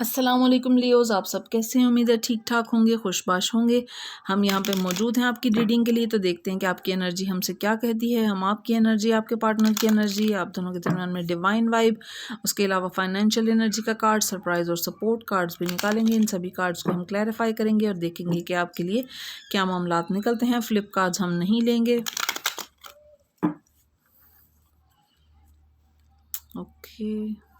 अस्सलाम वालेकुम लियोज़, आप सब कैसे हैं? उम्मीद है ठीक ठाक होंगे, खुशबाश होंगे। हम यहाँ पे मौजूद हैं आपकी रीडिंग के लिए। तो देखते हैं कि आपकी एनर्जी हमसे क्या कहती है। हम आपकी एनर्जी, आपके पार्टनर की एनर्जी, आप दोनों के दरमियान में डिवाइन वाइब, उसके अलावा फाइनेंशियल एनर्जी का कार्ड, सरप्राइज़ और सपोर्ट कार्ड्स भी निकालेंगे। इन सभी कार्ड्स को हम क्लैरिफाई करेंगे और देखेंगे कि आपके लिए क्या मामलात निकलते हैं। फ्लिप कार्ड्स हम नहीं लेंगे। ओके,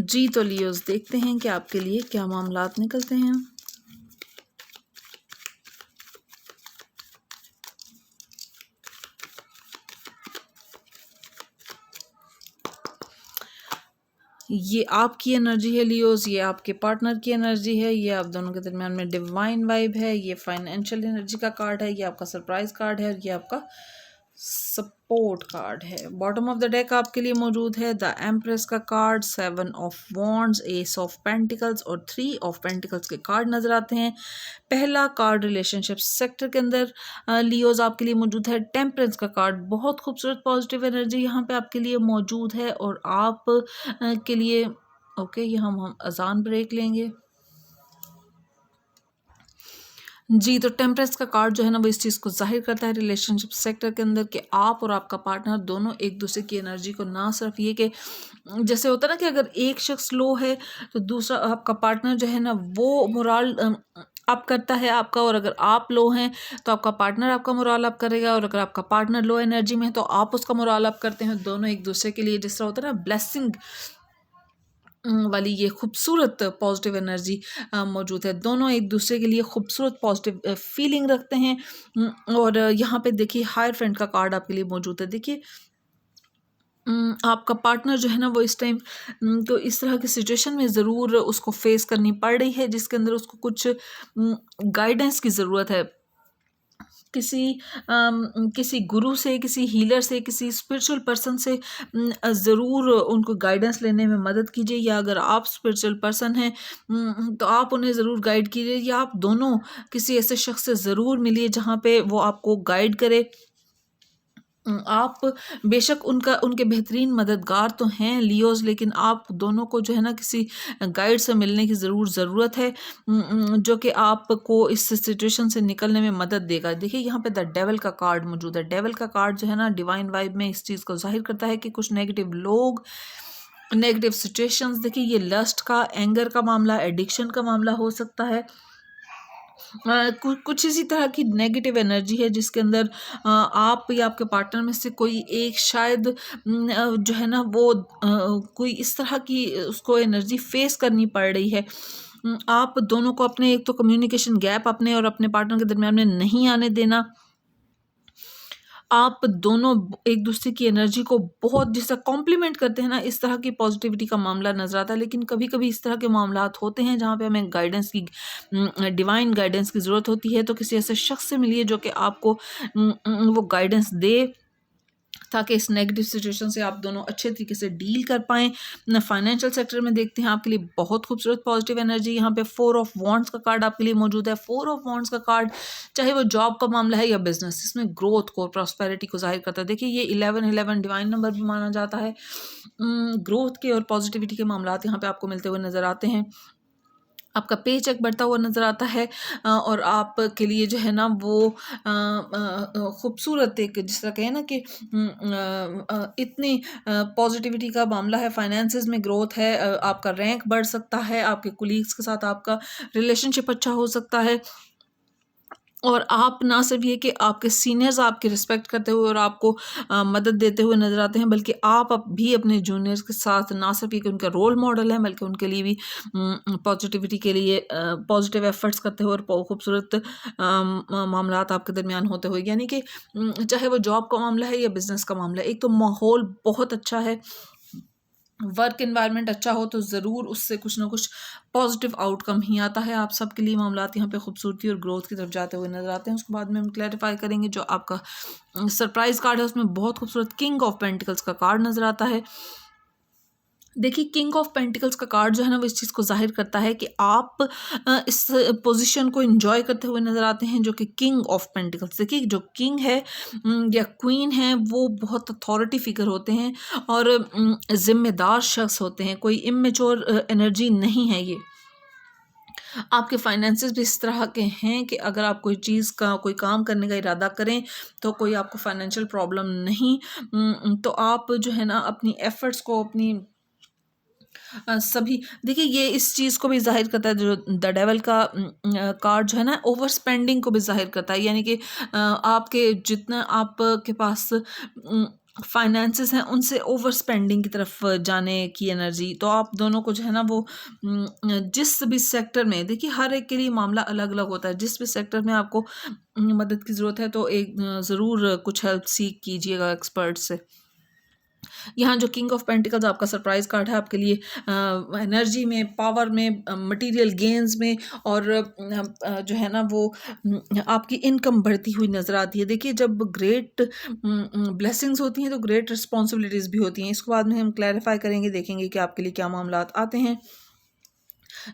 जी तो लियोज़, देखते हैं कि आपके लिए क्या मामलात निकलते हैं। ये आपकी एनर्जी है लियोज़, ये आपके पार्टनर की एनर्जी है, ये आप दोनों के दरमियान में डिवाइन वाइब है, ये फाइनेंशियल एनर्जी का कार्ड है, ये आपका सरप्राइज कार्ड है और ये आपका सपोर्ट कार्ड है। बॉटम ऑफ द डेक आपके लिए मौजूद है द एम्प्रेस का card, 7 of wands, S of pentacles और 3 ऑफ पेंटिकल्स के कार्ड नजर आते हैं। पहला कार्ड रिलेशनशिप सेक्टर के अंदर लियोज आपके लिए मौजूद है टेम्परेंस का कार्ड। बहुत खूबसूरत पॉजिटिव एनर्जी यहाँ पे आपके लिए मौजूद है और आप के लिए ओके, ये हम अजान ब्रेक लेंगे। जी तो टेम्परेंस का कार्ड जो है ना वो इस चीज़ को जाहिर करता है रिलेशनशिप सेक्टर के अंदर कि आप और आपका पार्टनर दोनों एक दूसरे की एनर्जी को, ना सिर्फ ये कि जैसे होता है ना कि अगर एक शख्स लो है तो दूसरा आपका पार्टनर जो है ना वो मोराल अप करता है आपका, और अगर आप लो हैं तो आपका पार्टनर आपका मोराल अप करेगा, और अगर आपका पार्टनर लो एनर्जी में है तो आप उसका मोराल अप करते हैं। दोनों एक दूसरे के लिए जिस तरह होता है ना ब्लेसिंग वाली ये खूबसूरत पॉजिटिव एनर्जी मौजूद है। दोनों एक दूसरे के लिए खूबसूरत पॉजिटिव फीलिंग रखते हैं। और यहाँ पे देखिए हायर फ्रेंड का कार्ड आपके लिए मौजूद है। देखिए आपका पार्टनर जो है ना वो इस टाइम तो इस तरह की सिचुएशन में ज़रूर उसको फेस करनी पड़ रही है जिसके अंदर उसको कुछ गाइडेंस की ज़रूरत है। किसी किसी गुरु से, किसी हीलर से, किसी स्पिरिचुअल पर्सन से ज़रूर उनको गाइडेंस लेने में मदद कीजिए। या अगर आप स्पिरिचुअल पर्सन हैं तो आप उन्हें ज़रूर गाइड कीजिए, या आप दोनों किसी ऐसे शख्स से ज़रूर मिलिए जहाँ पे वो आपको गाइड करे। आप बेशक उनके बेहतरीन मददगार तो हैं लियोज़, लेकिन आप दोनों को जो है ना किसी गाइड से मिलने की ज़रूरत है जो कि आपको इस सिचुएशन से निकलने में मदद देगा। देखिए यहाँ पे द डेविल का कार्ड मौजूद है। डेविल का कार्ड जो है ना डिवाइन वाइब में इस चीज़ को जाहिर करता है कि कुछ नेगेटिव लोग, नेगेटिव सिचुएशंस, देखिए ये लस्ट का, एंगर का मामला, एडिक्शन का मामला हो सकता है। कुछ इसी तरह की नेगेटिव एनर्जी है जिसके अंदर आप या आपके पार्टनर में से कोई एक शायद जो है ना वो कोई इस तरह की उसको एनर्जी फेस करनी पड़ रही है। आप दोनों को अपने एक तो कम्युनिकेशन गैप अपने और अपने पार्टनर के दरमियान में नहीं आने देना। आप दोनों एक दूसरे की एनर्जी को बहुत जिसका कॉम्प्लीमेंट करते हैं ना, इस तरह की पॉजिटिविटी का मामला नजर आता है। लेकिन कभी कभी इस तरह के मामलात होते हैं जहाँ पे हमें गाइडेंस की, डिवाइन गाइडेंस की ज़रूरत होती है। तो किसी ऐसे शख्स से मिलिए जो कि आपको वो गाइडेंस दे, ताकि इस नेगेटिव सिचुएशन से आप दोनों अच्छे तरीके से डील कर पाएँ। फाइनेंशियल सेक्टर में देखते हैं आपके लिए बहुत खूबसूरत पॉजिटिव एनर्जी। यहाँ पे 4 ऑफ वॉन्ड्स का कार्ड आपके लिए मौजूद है। 4 ऑफ वॉन्ड्स का कार्ड चाहे वो जॉब का मामला है या बिजनेस, इसमें ग्रोथ को, प्रॉस्पेरिटी को जाहिर करता है। देखिए ये 11 डिवाइन नंबर भी माना जाता है। ग्रोथ के और पॉजिटिविटी के मामला यहाँ पे आपको मिलते हुए नजर आते हैं। आपका पे चेक बढ़ता हुआ नज़र आता है और आपके लिए जो है ना वो खूबसूरत एक जिस तरह कहें ना कि इतनी पॉजिटिविटी का मामला है। फाइनेंसेस में ग्रोथ है, आपका रैंक बढ़ सकता है, आपके कुलीग्स के साथ आपका रिलेशनशिप अच्छा हो सकता है। और आप ना सिर्फ ये कि आपके सीनियर्स आपकी रिस्पेक्ट करते हुए और आपको मदद देते हुए नज़र आते हैं, बल्कि आप भी अपने जूनियर्स के साथ ना सिर्फ ये कि उनका रोल मॉडल है, बल्कि उनके लिए भी पॉजिटिविटी के लिए पॉजिटिव एफर्ट्स करते हुए और खूबसूरत मामलात आपके दरमियान होते हुए, यानी कि चाहे वो जॉब का मामला है या बिज़नेस का मामला है। एक तो माहौल बहुत अच्छा है, वर्क इन्वायरमेंट अच्छा हो तो ज़रूर उससे कुछ ना कुछ पॉजिटिव आउटकम ही आता है। आप सबके लिए मामलात यहाँ पे खूबसूरती और ग्रोथ की तरफ जाते हुए नजर आते हैं। उसके बाद में हम क्लैरिफाई करेंगे। जो आपका सरप्राइज कार्ड है उसमें बहुत खूबसूरत किंग ऑफ पेंटिकल्स का कार्ड नजर आता है। देखिए किंग ऑफ पेंटिकल्स का कार्ड जो है ना वो इस चीज़ को जाहिर करता है कि आप इस पोजीशन को एंजॉय करते हुए नज़र आते हैं, जो कि किंग ऑफ पेंटिकल्स। देखिए जो किंग है या क्वीन है वो बहुत अथॉरिटी फिगर होते हैं और ज़िम्मेदार शख्स होते हैं, कोई इमेच्योर एनर्जी नहीं है ये। आपके फाइनेंसेस भी इस तरह के हैं कि अगर आप कोई चीज़ का कोई काम करने का इरादा करें तो कोई आपको फाइनेंशियल प्रॉब्लम नहीं। तो आप जो है ना अपनी एफर्ट्स को अपनी सभी देखिए ये इस चीज़ को भी ज़ाहिर करता है, जो द डेविल का कार्ड जो है ना ओवर स्पेंडिंग को भी ज़ाहिर करता है, यानी कि आपके जितना आपके पास फाइनेंसेस हैं उनसे ओवर स्पेंडिंग की तरफ जाने की एनर्जी। तो आप दोनों को जो है ना वो जिस भी सेक्टर में, देखिए हर एक के लिए मामला अलग अलग होता है, जिस भी सेक्टर में आपको मदद की ज़रूरत है तो एक ज़रूर कुछ हेल्प सीख कीजिएगा एक्सपर्ट से। यहाँ जो किंग ऑफ पेंटिकल्स आपका सरप्राइज कार्ड है आपके लिए एनर्जी में, पावर में, मटेरियल गेन्स में और जो है ना वो आपकी इनकम बढ़ती हुई नज़र आती है। देखिए जब ग्रेट ब्लेसिंग्स होती हैं तो ग्रेट रिस्पॉन्सिबिलिटीज़ भी होती हैं। इसके बाद में हम क्लैरिफाई करेंगे, देखेंगे कि आपके लिए क्या मामला आते हैं।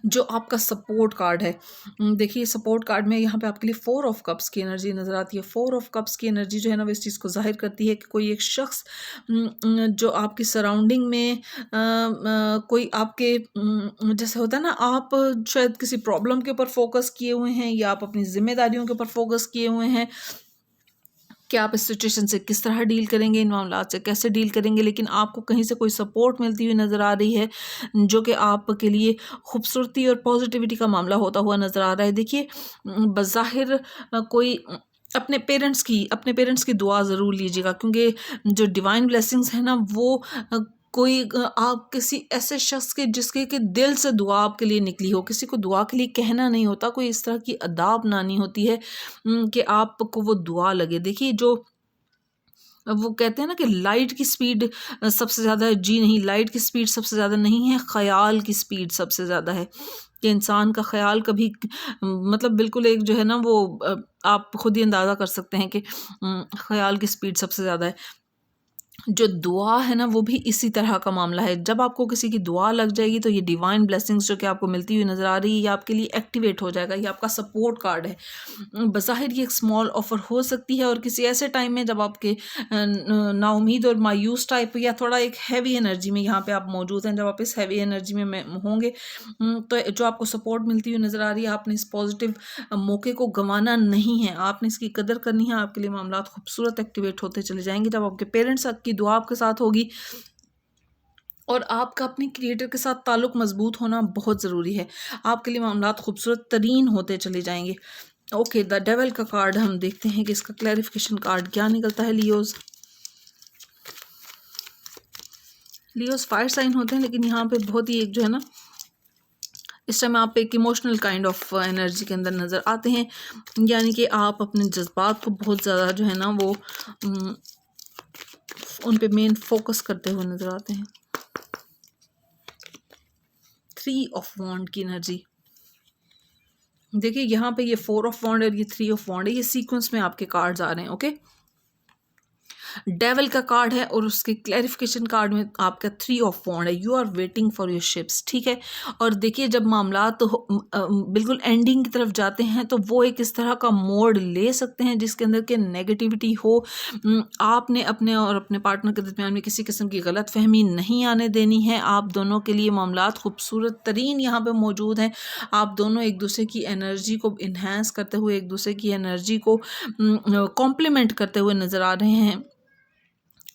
जो आपका सपोर्ट कार्ड है, देखिए सपोर्ट कार्ड में यहाँ पे आपके लिए 4 ऑफ कप्स की एनर्जी नज़र आती है। 4 ऑफ कप्स की एनर्जी जो है ना वो इस चीज़ को जाहिर करती है कि कोई एक शख्स जो आपकी सराउंडिंग में कोई आपके जैसे होता है ना, आप शायद किसी प्रॉब्लम के ऊपर फोकस किए हुए हैं या आप अपनी जिम्मेदारियों के ऊपर फोकस किए हुए हैं कि आप इस सिचुएशन से किस तरह डील करेंगे, इन मामलात से कैसे डील करेंगे, लेकिन आपको कहीं से कोई सपोर्ट मिलती हुई नज़र आ रही है जो कि आपके लिए खूबसूरती और पॉजिटिविटी का मामला होता हुआ नज़र आ रहा है। देखिए बज़ाहिर कोई अपने पेरेंट्स की दुआ ज़रूर लीजिएगा, क्योंकि जो डिवाइन ब्लेसिंग्स है ना वो कोई आप किसी ऐसे शख्स के जिसके के दिल से दुआ आपके लिए निकली हो, किसी को दुआ के लिए कहना नहीं होता, कोई इस तरह की अदाब बनानी होती है कि आपको वो दुआ लगे। देखिए जो वो कहते हैं ना कि लाइट की स्पीड सबसे ज़्यादा है, जी नहीं, लाइट की स्पीड सबसे ज़्यादा नहीं है, ख़याल की स्पीड सबसे ज़्यादा है। कि इंसान का ख़याल कभी मतलब बिल्कुल एक जो है ना वो आप खुद ही अंदाज़ा कर सकते हैं कि ख़याल की स्पीड सबसे ज़्यादा है। जो दुआ है ना वो भी इसी तरह का मामला है। जब आपको किसी की दुआ लग जाएगी तो ये डिवाइन ब्लेसिंग्स जो कि आपको मिलती हुई नज़र आ रही है ये आपके लिए एक्टिवेट हो जाएगा। ये आपका सपोर्ट कार्ड है। बज़ाहिर ये एक स्मॉल ऑफ़र हो सकती है और किसी ऐसे टाइम में जब आपके नाउम्मीद और मायूस टाइप या थोड़ा एक हैवी एनर्जी में यहाँ पे आप मौजूद हैं, जब आप इस हैवी एनर्जी में होंगे तो जो आपको सपोर्ट मिलती हुई नज़र आ रही है, आपने इस पॉजिटिव मौके को गंवाना नहीं है, आपने इसकी कदर करनी है। आपके लिए मामला खूबसूरत एक्टिवेट होते चले जाएंगे जब आपके पेरेंट्स की दुआ आपके साथ होगी और आपका अपने क्रिएटर के साथ ताल्लुक़ मजबूत होना बहुत ज़रूरी है। आपके लिए मामलात खूबसूरत तरीन होते चले जाएंगे। ओके, द डेविल का कार्ड हम देखते हैं कि इसका क्लैरिफिकेशन कार्ड क्या निकलता है। लियोज़ फायर साइन होते हैं, लेकिन यहाँ पे बहुत ही एक जो है ना इस टाइम आप एक इमोशनल काइंड ऑफ एनर्जी के अंदर नज़र आते हैं, यानी कि आप अपने जज्बात को बहुत ज़्यादा जो है ना वो उन पे मेन फोकस करते हुए नज़र आते हैं। 3 ऑफ वॉन्ड की एनर्जी, देखिए यहाँ पे ये 4 ऑफ वॉन्ड और ये 3 ऑफ वॉन्ड है, ये सीक्वेंस में आपके कार्ड्स आ रहे हैं। ओके, डेविल का कार्ड है और उसके क्लैरिफिकेशन कार्ड में आपका 3 ऑफ वॉन्ड है। You are waiting for your ships, ठीक है। और देखिए जब मामला तो बिल्कुल एंडिंग की तरफ जाते हैं तो वो एक इस तरह का मोड ले सकते हैं जिसके अंदर के नेगेटिविटी हो। आपने अपने और अपने पार्टनर के दरमियान में किसी किस्म की गलत फहमी नहीं आने देनी है। आप दोनों के लिए मामलात खूबसूरत तरीन यहाँ पे मौजूद हैं। आप दोनों एक दूसरे की एनर्जी को इन्हेंस करते हुए, एक दूसरे की एनर्जी को कॉम्प्लीमेंट करते हुए नज़र आ रहे हैं।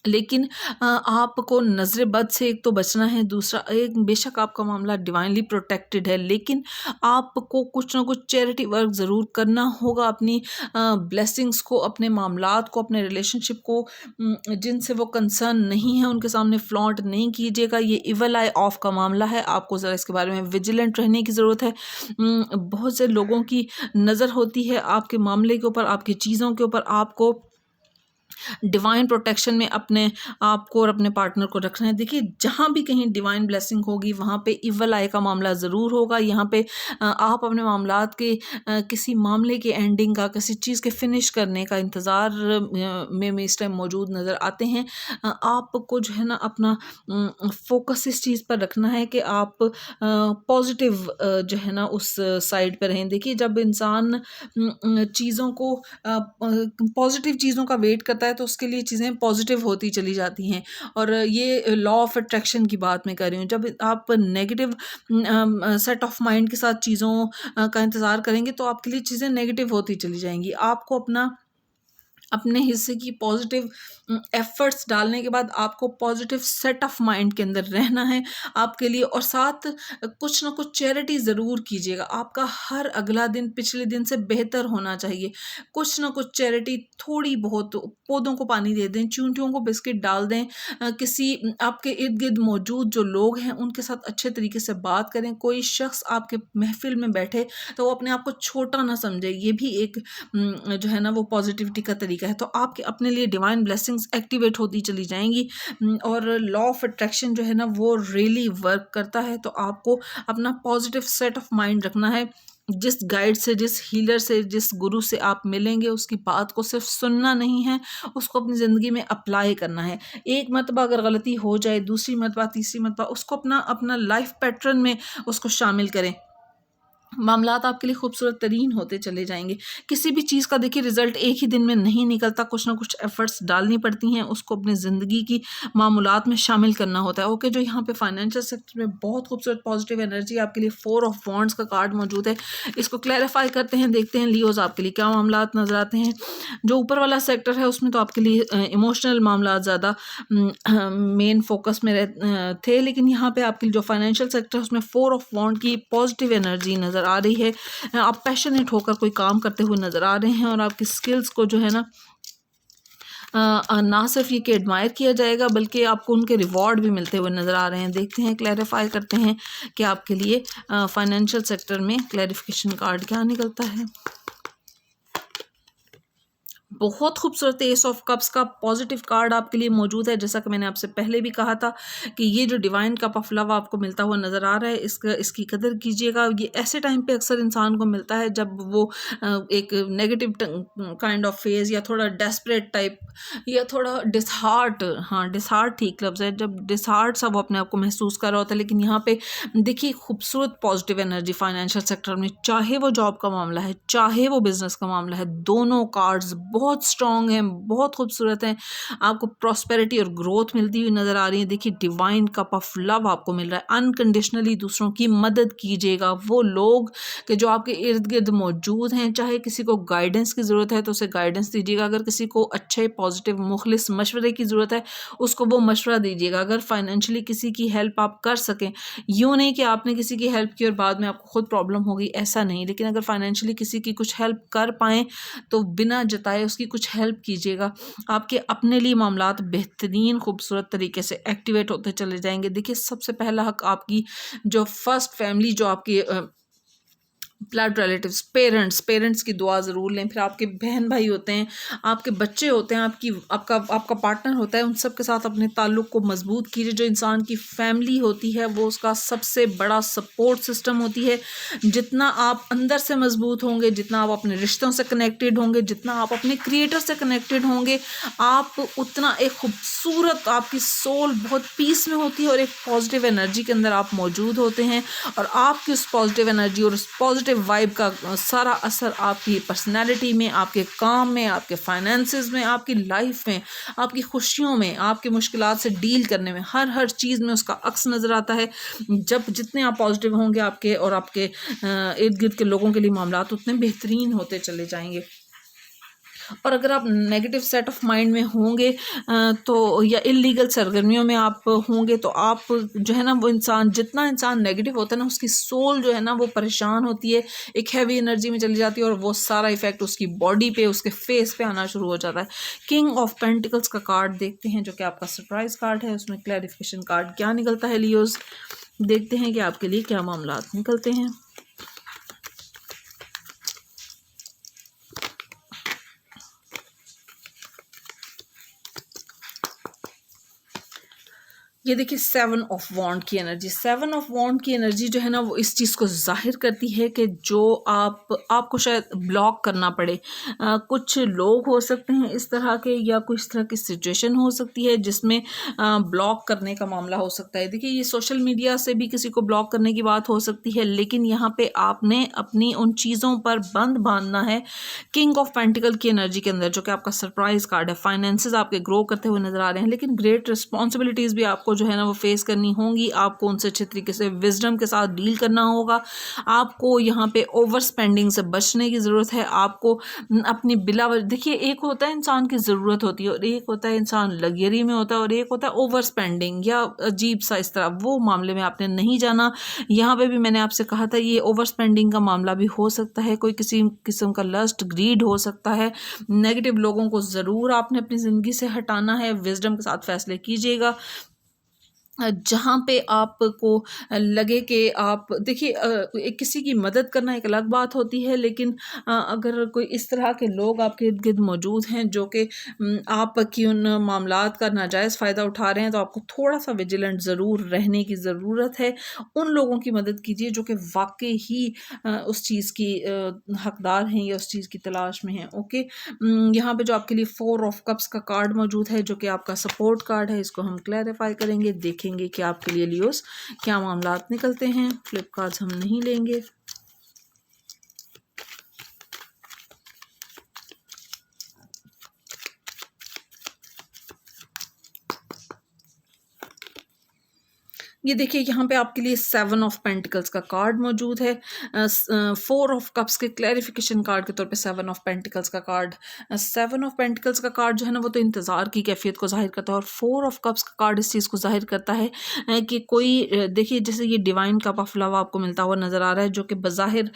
लेकिन आपको नज़र बद से एक तो बचना है, दूसरा एक बेशक आपका मामला डिवाइनली प्रोटेक्टेड है, लेकिन आपको कुछ ना कुछ चैरिटी वर्क ज़रूर करना होगा। अपनी ब्लेसिंग्स को, अपने मामलात को, अपने रिलेशनशिप को जिनसे वो कंसर्न नहीं है उनके सामने फ्लॉन्ट नहीं कीजिएगा। ये इवल आई ऑफ का मामला है, आपको ज़रा इसके बारे में विजिलेंट रहने की ज़रूरत है। बहुत से लोगों की नज़र होती है आपके मामले के ऊपर, आपकी चीज़ों के ऊपर। आपको डिवाइन प्रोटेक्शन में अपने आप को और अपने पार्टनर को रखना है। देखिए जहाँ भी कहीं डिवाइन ब्लेसिंग होगी वहाँ पे इवल आई का मामला ज़रूर होगा। यहाँ पे आप अपने मामलात के किसी मामले के एंडिंग का, किसी चीज़ के फिनिश करने का इंतज़ार में इस टाइम मौजूद नज़र आते हैं। आपको जो है ना अपना फोकस इस चीज़ पर रखना है कि आप पॉजिटिव जो है ना उस साइड पर रहें। देखिए जब इंसान चीज़ों को पॉजिटिव चीज़ों का वेट करता है तो उसके लिए चीज़ें पॉजिटिव होती चली जाती हैं। और ये लॉ ऑफ अट्रैक्शन की बात मैं कर रही हूँ। जब आप नेगेटिव सेट ऑफ माइंड के साथ चीज़ों का इंतज़ार करेंगे तो आपके लिए चीज़ें नेगेटिव होती चली जाएंगी। आपको अपने हिस्से की पॉजिटिव एफर्ट्स डालने के बाद आपको पॉजिटिव सेट ऑफ माइंड के अंदर रहना है आपके लिए। और साथ कुछ ना कुछ चैरिटी ज़रूर कीजिएगा। आपका हर अगला दिन पिछले दिन से बेहतर होना चाहिए। कुछ ना कुछ चैरिटी थोड़ी बहुत, पौधों को पानी दे दें, चींटियों को बिस्किट डाल दें, किसी आपके इर्द गिर्द मौजूद जो लोग हैं उनके साथ अच्छे तरीके से बात करें। कोई शख्स आपके महफिल में बैठे तो वो अपने आप को छोटा ना समझे, ये भी एक जो है ना वो पॉजिटिविटी का तरीका है। तो आपके अपने लिए डिवाइन ब्लेसिंग्स एक्टिवेट होती चली जाएंगी। और लॉ ऑफ अट्रैक्शन जो है ना वो रियली वर्क करता है। तो आपको अपना पॉजिटिव सेट ऑफ माइंड रखना है। जिस गाइड से, जिस हीलर से, जिस गुरु से आप मिलेंगे उसकी बात को सिर्फ सुनना नहीं है, उसको अपनी ज़िंदगी में अप्लाई करना है। एक मरतबा अगर गलती हो जाए, दूसरी मरतबा, तीसरी मरतबा उसको अपना लाइफ पैटर्न में उसको शामिल करें। मामलात आपके लिए खूबसूरत तरीन होते चले जाएंगे। किसी भी चीज़ का देखिए रिजल्ट एक ही दिन में नहीं निकलता, कुछ ना कुछ एफर्ट्स डालनी पड़ती हैं, उसको अपनी ज़िंदगी की मामूलात में शामिल करना होता है। ओके, जो यहाँ पे फाइनेंशियल सेक्टर में बहुत खूबसूरत पॉजिटिव एनर्जी आपके लिए 4 ऑफ वॉन्ड्स का कार्ड मौजूद है। इसको क्लैरिफाई करते हैं, देखते हैं लियोज़ आपके लिए क्या मामलात नज़र आते हैं। जो ऊपर वाला सेक्टर है उसमें तो आपके लिए इमोशनल मामला ज़्यादा मेन फोकस में थे, लेकिन यहाँ पे आपके लिए जो फाइनेंशियल सेक्टर है उसमें 4 ऑफ वॉन्ड की पॉजिटिव एनर्जी नज़र आ रही है। आप पैशनेट होकर कोई काम करते हुए नज़र आ रहे हैं और आपकी स्किल्स को जो है ना ना सिर्फ ये कि एडमायर किया जाएगा बल्कि आपको उनके रिवॉर्ड भी मिलते हुए नज़र आ रहे हैं। देखते हैं, क्लैरिफाई करते हैं कि आपके लिए फाइनेंशियल सेक्टर में क्लैरिफिकेशन कार्ड क्या निकलता है। बहुत खूबसूरत एस ऑफ कप्स का पॉजिटिव कार्ड आपके लिए मौजूद है। जैसा कि मैंने आपसे पहले भी कहा था कि ये जो डिवाइन कप ऑफ लव आपको मिलता हुआ नज़र आ रहा है, इसकी कदर कीजिएगा। ये ऐसे टाइम पे अक्सर इंसान को मिलता है जब वो एक नेगेटिव काइंड ऑफ फेज़ या थोड़ा डेस्परेट टाइप या थोड़ा डिसहार्ट, हाँ डिसहार्ट ठीक लफ्ज़ है, जब डिसहार्ट सा वो अपने आप को महसूस कर रहा होता है। लेकिन यहाँ पे देखिए खूबसूरत पॉजिटिव एनर्जी फाइनेंशियल सेक्टर में, चाहे वो जॉब का मामला है चाहे वो बिजनेस का मामला है, दोनों कार्ड्स बहुत स्ट्रॉन्ग हैं, बहुत खूबसूरत हैं। आपको प्रॉस्पेरिटी और ग्रोथ मिलती हुई नज़र आ रही है। देखिए डिवाइन कप ऑफ लव आपको मिल रहा है। अनकंडीशनली दूसरों की मदद कीजिएगा। वो लोग कि जो आपके इर्द गिर्द मौजूद हैं, चाहे किसी को गाइडेंस की ज़रूरत है तो उसे गाइडेंस दीजिएगा। अगर किसी को अच्छे पॉजिटिव मुखलिस मशवरे की ज़रूरत है उसको वो मशवरा दीजिएगा। अगर फाइनेंशियली किसी की हेल्प आप कर सकें, यूँ नहीं कि आपने किसी की हेल्प की और बाद में आपको खुद प्रॉब्लम होगी, ऐसा नहीं, लेकिन अगर फाइनेंशियली किसी की कुछ हेल्प कर पाएँ तो बिना जताए उसकी कुछ हेल्प कीजिएगा। आपके अपने लिए मामलात बेहतरीन खूबसूरत तरीके से एक्टिवेट होते चले जाएंगे। देखिए सबसे पहला हक आपकी जो फर्स्ट फैमिली, जो आपकी ब्लड रिलेटिव्स, पेरेंट्स की दुआ ज़रूर लें। फिर आपके बहन भाई होते हैं, आपके बच्चे होते हैं, आपका पार्टनर होता है, उन सब के साथ अपने ताल्लुक़ को मजबूत कीजिए। जो इंसान की फैमिली होती है वो उसका सबसे बड़ा सपोर्ट सिस्टम होती है। जितना आप अंदर से मजबूत होंगे, जितना आप अपने रिश्तों से कनेक्टेड होंगे, जितना आप अपने क्रिएटर से कनेक्टेड होंगे, आप उतना एक खूबसूरत, आपकी सोल बहुत पीस में होती है और एक पॉजिटिव एनर्जी के अंदर आप मौजूद होते हैं। और आपकी उस पॉजिटिव एनर्जी और उस पॉजिटिव वाइब का सारा असर आपकी पर्सनैलिटी में, आपके काम में, आपके फाइनेंसेस में, आपकी लाइफ में, आपकी खुशियों में, आपकी मुश्किलात से डील करने में, हर चीज़ में उसका अक्स नज़र आता है। जब जितने आप पॉजिटिव होंगे आपके और आपके इर्द गिर्द के लोगों के लिए मामलात उतने बेहतरीन होते चले जाएंगे। और अगर आप नेगेटिव सेट ऑफ माइंड में होंगे तो या इलीगल सरगर्मियों में आप होंगे तो आप जो है ना वो जितना इंसान नेगेटिव होता है ना उसकी सोल जो है ना वो परेशान होती है, एक हैवी एनर्जी में चली जाती है और वो सारा इफेक्ट उसकी बॉडी पे, उसके फेस पे आना शुरू हो जाता है। किंग ऑफ पेंटिकल्स का कार्ड देखते हैं जो कि आपका सरप्राइज कार्ड है। उसमें क्लैरिफिकेशन कार्ड क्या निकलता है लियोज, देखते हैं कि आपके लिए क्या मामला निकलते हैं। ये देखिए 7 ऑफ वॉन्ड की एनर्जी, 7 ऑफ वॉन्ड की एनर्जी जो है ना वो इस चीज़ को ज़ाहिर करती है कि जो आपको शायद ब्लॉक करना पड़े। कुछ लोग हो सकते हैं इस तरह के, या कुछ तरह की सिचुएशन हो सकती है जिसमें ब्लॉक करने का मामला हो सकता है। देखिए ये सोशल मीडिया से भी किसी को ब्लॉक करने की बात हो सकती है, लेकिन यहाँ पे आपने अपनी उन चीज़ों पर बंद बांधना है। किंग ऑफ पेंटिकल की एनर्जी के अंदर, जो कि आपका सरप्राइज कार्ड है, फाइनेंसेस आपके ग्रो करते हुए नजर आ रहे हैं, लेकिन ग्रेट रिस्पॉन्सिबिलिटीज़ भी आपको जो है ना वो फेस करनी होंगी। आपको उनसे अच्छे तरीके से विजडम के साथ डील करना होगा। आपको यहाँ पे ओवर स्पेंडिंग से बचने की ज़रूरत है। आपको अपनी देखिए एक होता है इंसान की ज़रूरत होती है, और एक होता है इंसान लग्जरी में होता है, और एक होता है ओवर स्पेंडिंग या अजीब सा इस तरह, वो मामले में आपने नहीं जाना। यहाँ पे भी मैंने आपसे कहा था ये ओवर स्पेंडिंग का मामला भी हो सकता है, कोई किसी किस्म का लस्ट ग्रीड हो सकता है। नेगेटिव लोगों को ज़रूर आपने अपनी ज़िंदगी से हटाना है। विजडम के साथ फैसले कीजिएगा। जहाँ पे आपको लगे कि आप देखिए किसी की मदद करना एक अलग बात होती है, लेकिन अगर कोई इस तरह के लोग आपके इर्द गिर्द मौजूद हैं जो कि आपकी उन मामलात का नाजायज़ फ़ायदा उठा रहे हैं, तो आपको थोड़ा सा विजिलेंट ज़रूर रहने की ज़रूरत है। उन लोगों की मदद कीजिए जो कि वाकई ही उस चीज़ की हकदार हैं या उस चीज़ की तलाश में हैं। ओके, यहाँ पे जो आपके लिए 4 ऑफ कप्स का कार्ड मौजूद है, जो कि आपका सपोर्ट कार्ड है, इसको हम क्लैरिफाई करेंगे, देखेंगे कि आपके लिए लियोस क्या मामलात निकलते हैं। फ्लिप कार्ड्स हम नहीं लेंगे। ये देखिए यहाँ पे आपके लिए 7 ऑफ पेंटिकल्स का कार्ड मौजूद है। 4 ऑफ कप्स के क्लैरिफिकेशन कार्ड के तौर पे 7 ऑफ पेंटिकल्स का कार्ड। 7 ऑफ पेंटिकल्स का कार्ड जो है ना वो तो इंतज़ार की कैफियत को जाहिर करता है, और 4 ऑफ कप्स का कार्ड इस चीज़ को जाहिर करता है कि कोई देखिए जैसे ये डिवाइन कप ऑफ लव आपको मिलता हुआ नज़र आ रहा है, जो कि बज़ाहिर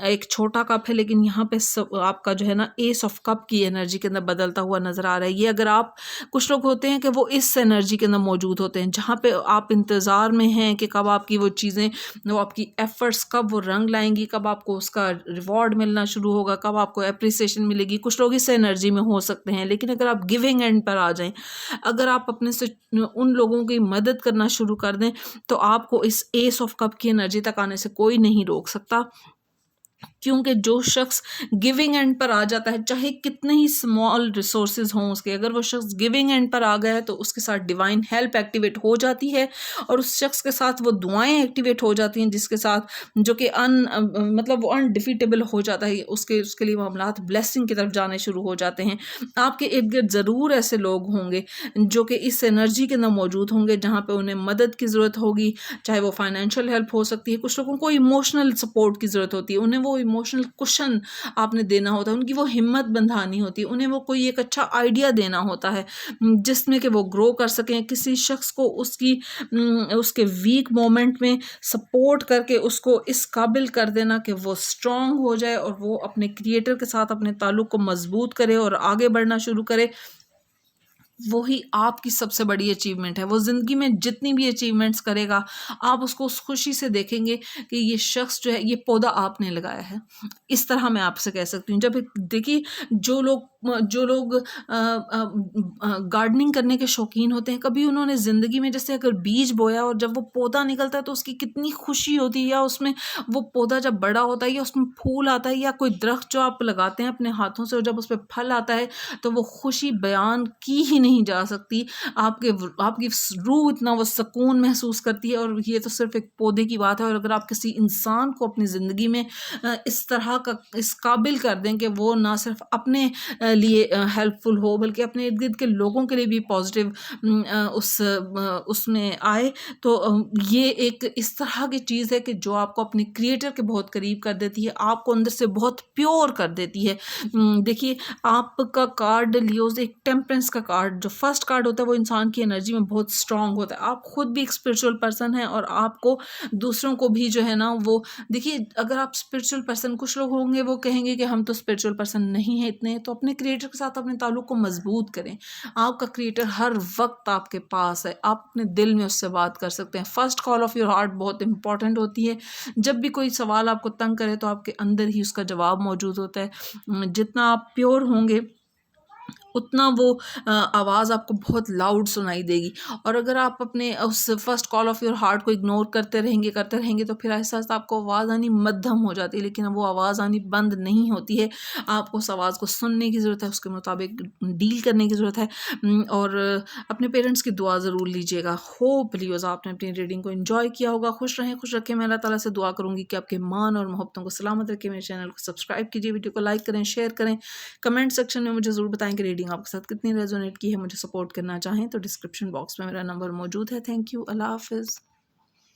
एक छोटा कप है, लेकिन यहाँ पे आपका जो है ना एस ऑफ कप की एनर्जी के अंदर बदलता हुआ नज़र आ रहा है। ये अगर आप, कुछ लोग होते हैं कि वो इस एनर्जी के अंदर मौजूद होते हैं जहाँ पे आप इंतज़ार में हैं कि कब आपकी वो चीज़ें, वो आपकी एफर्ट्स कब वो रंग लाएंगी, कब आपको उसका रिवॉर्ड मिलना शुरू होगा, कब आपको अप्रिसिएशन मिलेगी। कुछ लोग इस एनर्जी में हो सकते हैं, लेकिन अगर आप गिविंग एंड पर आ जाएं, अगर आप अपने से उन लोगों की मदद करना शुरू कर दें, तो आपको इस एस ऑफ कप की एनर्जी तक आने से कोई नहीं रोक सकता। क्योंकि जो शख्स गिविंग एंड पर आ जाता है, चाहे कितने ही स्मॉल रिसोर्सेज हों उसके, अगर वो शख्स गिविंग एंड पर आ गया है तो उसके साथ डिवाइन हेल्प एक्टिवेट हो जाती है, और उस शख्स के साथ वो दुआएं एक्टिवेट हो जाती हैं, जिसके साथ जो कि मतलब वो अनडिफीटेबल हो जाता है। उसके लिए मामलात ब्लेसिंग की तरफ जाने शुरू हो जाते हैं। आपके इर्द गिर्द ज़रूर ऐसे लोग होंगे जो कि इस एनर्जी के अंदर मौजूद होंगे, जहाँ पे उन्हें मदद की ज़रूरत होगी, चाहे वो फाइनेंशियल हेल्प हो सकती है, कुछ लोगों को इमोशनल सपोर्ट की ज़रूरत होती है, उन्हें वो इमोशनल कुशन आपने देना होता है, उनकी वो हिम्मत बंधानी होती है, उन्हें वो कोई एक अच्छा आइडिया देना होता है जिसमें कि वो ग्रो कर सकें। किसी शख्स को उसके वीक मोमेंट में सपोर्ट करके उसको इस काबिल कर देना कि वो स्ट्रांग हो जाए और वो अपने क्रिएटर के साथ अपने ताल्लुक़ को मजबूत करे और आगे बढ़ना शुरू करे, वही आपकी सबसे बड़ी अचीवमेंट है। वो ज़िंदगी में जितनी भी अचीवमेंट्स करेगा, आप उसको उस खुशी से देखेंगे कि ये शख्स जो है, ये पौधा आपने लगाया है। इस तरह मैं आपसे कह सकती हूँ। जब देखिए जो लोग गार्डनिंग करने के शौकीन होते हैं, कभी उन्होंने ज़िंदगी में जैसे अगर बीज बोया और जब वो पौधा निकलता है तो उसकी कितनी खुशी होती है, या उसमें वो पौधा जब बड़ा होता है, या उसमें फूल आता है, या कोई दरख्त जो आप लगाते हैं अपने हाथों से और जब उस पर फल आता है, तो वो खुशी बयान की ही नहीं जा सकती। आपकी रूह इतना वो सुकून महसूस करती है, और ये तो सिर्फ एक पौधे की बात है। और अगर आप किसी इंसान को अपनी ज़िंदगी में इस तरह का इस काबिल कर दें कि वो ना सिर्फ अपने लिए हेल्पफुल हो, बल्कि अपने इर्द गिर्द के लोगों के लिए भी पॉजिटिव उसमें आए, तो ये एक इस तरह की चीज़ है कि जो आपको अपने क्रिएटर के बहुत करीब कर देती है, आपको अंदर से बहुत प्योर कर देती है। देखिए आपका कार्ड लियोज एक टेम्परेंस का कार्ड, जो फर्स्ट कार्ड होता है वो इंसान की एनर्जी में बहुत स्ट्रांग होता है। आप खुद भी एक स्पिरिचुअल पर्सन हैं, और आपको दूसरों को भी जो है ना वो, देखिए अगर आप स्पिरिचुअल पर्सन, कुछ लोग होंगे वो कहेंगे कि हम तो स्पिरिचुअल पर्सन नहीं है इतने, तो अपने क्रिएटर के साथ अपने ताल्लुक को मजबूत करें। आपका क्रिएटर हर वक्त आपके पास है, आप अपने दिल में उससे बात कर सकते हैं। First call of your heart बहुत इंपॉर्टेंट होती है। जब भी कोई सवाल आपको तंग करे तो आपके अंदर ही उसका जवाब मौजूद होता है। जितना आप प्योर होंगे, उतना वो आवाज़ आपको बहुत लाउड सुनाई देगी। और अगर आप अपने उस first call of your heart को इग्नोर करते रहेंगे तो फिर आहिस्ता-आहिस्ता आपको आवाज़ आनी मद्धम हो जाती है, लेकिन अब वो आवाज़ आनी बंद नहीं होती है। आपको उस आवाज़ को सुनने की ज़रूरत है, उसके मुताबिक डील करने की ज़रूरत है। और अपने पेरेंट्स की दुआ ज़रूर लीजिएगा। होप व्यूअर्स आपने अपनी रीडिंग को एंजॉय किया होगा। खुश रहें, खुश रखें। मैं अल्लाह ताला से दुआ करूँगी कि आपके ईमान और मोहब्बतों को सलामत रखें। मेरे चैनल को सब्सक्राइब कीजिए, वीडियो को लाइक करें, शेयर करें। कमेंट सेक्शन में मुझे ज़रूर बताएं कि रीडिंग आपके साथ कितनी रेजोनेट की है। मुझे सपोर्ट करना चाहें तो डिस्क्रिप्शन बॉक्स में मेरा नंबर मौजूद है। Thank you. अल्लाह हाफ़िज़।